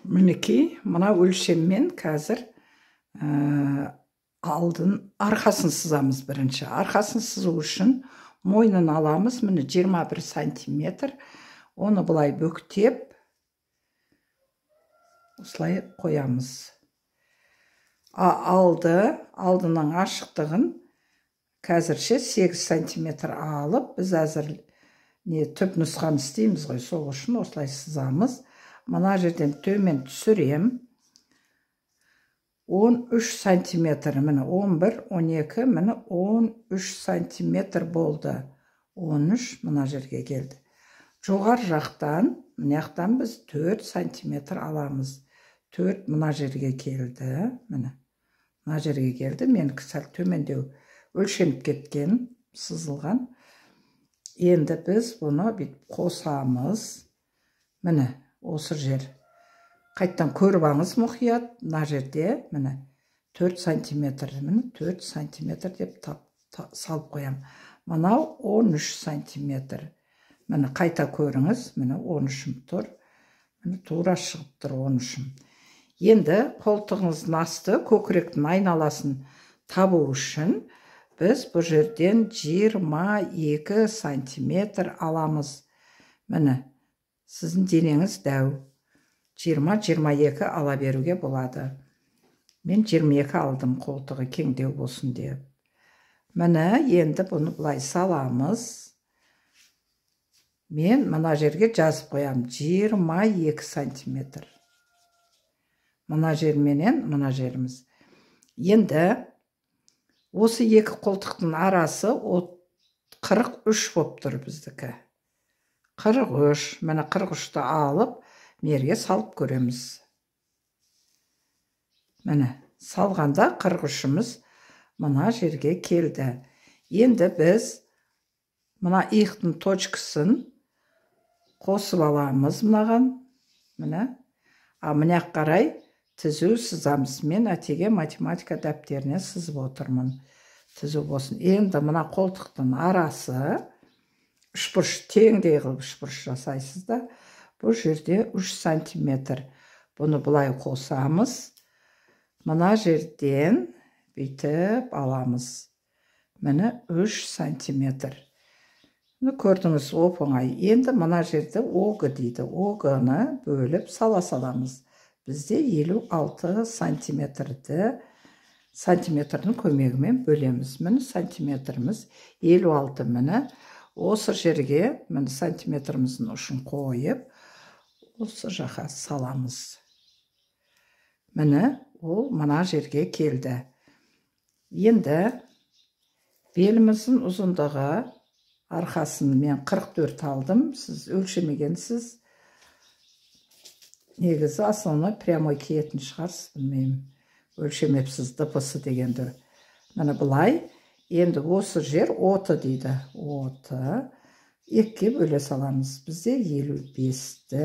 Мінекей, мына өлшеммен қазір алдын арқасын сызамыз бірінші. Арқасын сызу үшін мойнын аламыз, міне 21 сантиметр. Оны бұлай бүктеп, осылай қоямыз. Алдының ашықтығын қазірше 8 сантиметр алып, біз әзір түп нұсқаны істейміз ғой, сол үшін осылай сызамыз. Мына жерден төмен түсірем. 13 сантиметр, міне 11, 12, міне 13 сантиметр болды. 13 мына жерге келді. Жоғар жақтан, мына жақтан біз 4 сантиметр аламыз. 4 мына жерге келді. Міне мына жерге келді. Менікі сәл төмендеу өлшеніп кеткен, сызылған. Енді біз бұны қосамыз. Міне осы жер. Қайттан көріп аңыз мұқият. Мына жерде міне 4 сантиметр, міне 4 сантиметр деп салып қоям. Мынау 13 сантиметр. Міне қайта көріңіз. Міне 13 тұр. Міне тура шығып тұр 13. Енді қолтығыңыздың асты көкіректің айналасын табу үшін біз бұл жерден 22 сантиметр аламыз. Міне сіздің денеңіз дәу. 20-22 ала беруге болады. Мен 22 алдым, қолтығы кеңдеу болсын деп. Міне енді бұны бұлай саламыз. Мен мына жерге жазып қоям. 22 сантиметр. Мына жерменен мына жеріміз. Енді осы екі қолтықтың арасы 43 болып тұр біздікі. 43, міне 43-ті алып, мерге салып көреміз. Міне, салғанда 43-іміз мына жерге келді. Енді біз мына иықтың точкасын қосып аламыз мынаған. Міне, мына қарай түзу сызамыз. Мен әтеге математика дәптеріне сызып отырмын. Түзу болсын. Енді мына қолтықтың арасы үшбұрыш, теңдей қылып үшбұрыш жасайсыз да. Бұл жерде 3 сантиметр. Бұны бұлай қосамыз. Мына жерден бүйтіп аламыз. Міне 3 сантиметр. Көрдіңіз, оп-оңай. Енді мына жерде оғы дейді. Оғыны бөліп сала-саламыз. Бізде 56 сантиметрдің көмегімен бөлеміз. Міне сантиметріміз 56. Міне осы жерге міне сантиметріміздің ұшын қойып, осы жаққа саламыз. Міне ол мына жерге келді. Енді беліміздің ұзындығы арқасын мен 44 алдым. Сіз өлшемегенсіз. Негізі асылына прямой киетін шығарсыз, білмеймін. Өлшемепсіз дпсы дегенді. Міне бұлай. Енді осы жер 30 дейді. 30. 2-ке бөле саламыз. Бізде 55-ті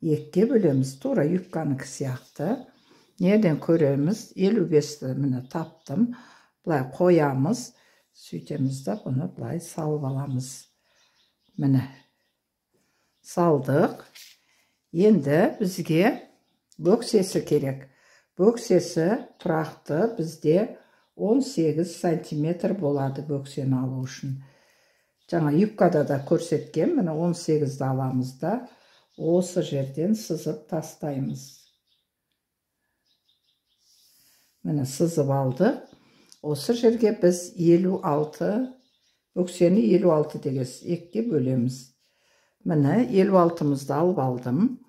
2-ке бөлеміз. Тура юбканыкі сияқты. Неден көреміз? 55-ті міне таптым. Бұлай қоямыз. Сөйтеміз да бұны бұлай салып аламыз. Міне. Салдық. Енді бізге бөксесі керек. Бөксесі тұрақты бізде 18 сантиметр болады бөксені алу үшін. Жаңа юбкада да көрсеткен, міне 18-ді аламыз да, осы жерден сызып тастаймыз. Міне сызып алды. Осы жерге біз 56, бөксені 56 дегіз, 2-ке бөлеміз. Міне 56-мызды алып алдым.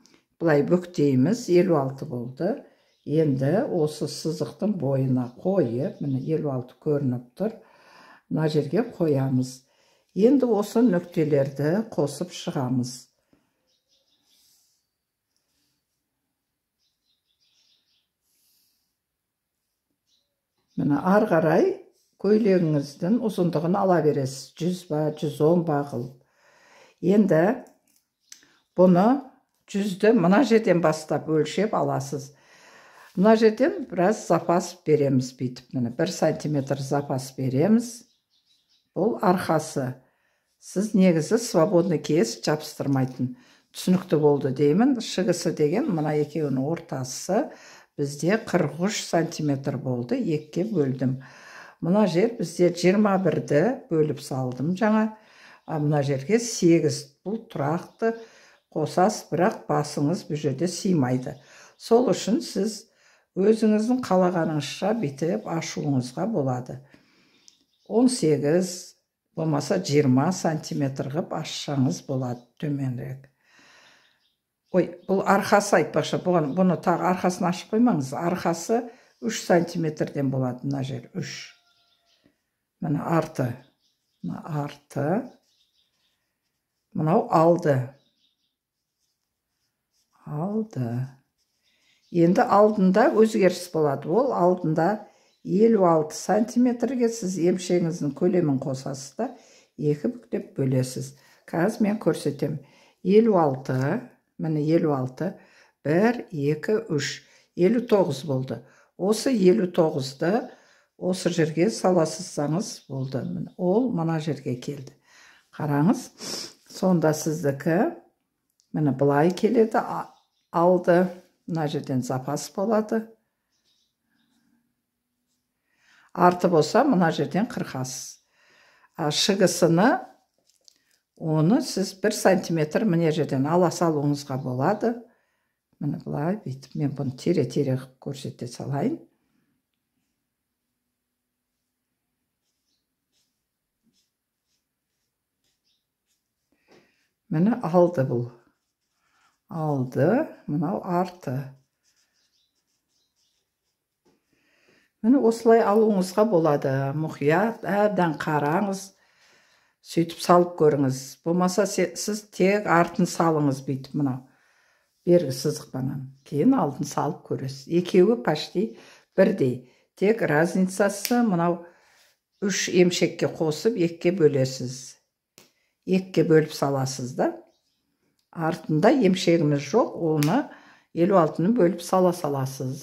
Бұлай бүктейміз, 56 болды. Енді осы сызықтың бойына қойып, міне 56 көрініп тұр. Мына жерге қоямыз. Енді осы нүктелерді қосып шығамыз. Міне ары қарай көйлегіңіздің ұзындығын ала бересіз. 100 ба, 110 ба қылып. Енді бұны 100-ді мына жерден бастап өлшеп аласыз. Мына жерден біраз запас береміз бүйтіп. 1 сантиметр запас береміз. Бұл арқасы. Сіз негізі свободный кес жабыстырмайтын. түсінікті болды деймін. Шығысы деген мына екеуінің ортасы бізде 43 сантиметр болды. Екіге бөлдім. Мына жер бізде 21-ді бөліп салдым жаңа. Мына жерге 8. Бұл тұрақты қосас, бірақ басыңыз бұл жерде сыймайды. Сол үшін сіз өзіңіздің қалағаныңызша бітіп ашуыңызға болады. 18, болмаса 20 сантиметр ғып ашсаңыз болады төменірек. Ой, бұл арқасы айтпақшы, бұны тағы арқасын ашып қоймаңыз. Арқасы 3 сантиметрден болады мына жер, 3. Мына арты. Мына арты. Мынау алды. Алды. Енді алдында өзгеріс болады. Ол алдында 56 сантиметрге сіз емшегіңіздің көлемін қосасыз да, 2 бүктеп бөлесіз. Қазір мен көрсетем. 56, міне 56, 1, 2, 3, 59 болды. Осы 59-ды осы жерге саласызсаңыз болды. Ол мына жерге келді. Қараңыз, сонда сіздікі міне былай келеді, алды. Мына жерден запас болады. Арты болса, мына жерден қырқасыз. Шығысыны, оны сіз 1 сантиметр міне жерден ала салуыңызға болады. Міне бұлай бүйтіп, мен бұны тере-тере көрсете салайын. Міне алды бұл. Алды, мынау арты. Міне осылай алуыңызға болады. Мұқият, әбден қараңыз, сөйтіп салып көріңіз. Болмаса сіз тек артын салыңыз бүйтіп мынау. Бергі сызықпанан. Кейін алдын салып көресіз. Екеуі пашти бірдей. Тек разницасы мынау 3 емшекке қосып 2-ге бөлесіз. 2-ге бөліп саласыз да. Артында емшегіміз жоқ, оны 56-ны бөліп саласыз.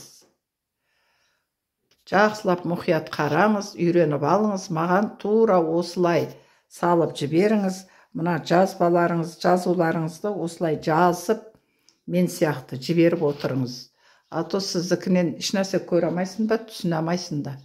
Жақсылап мұқият қараңыз, үйреніп алыңыз, маған тура осылай салып жіберіңіз. Мына жазуларыңызды осылай жазып, мен сияқты жіберіп отырыңыз. А то сіздікінен ешнәрсе көре алмайсың ба, түсіне алмайсың да.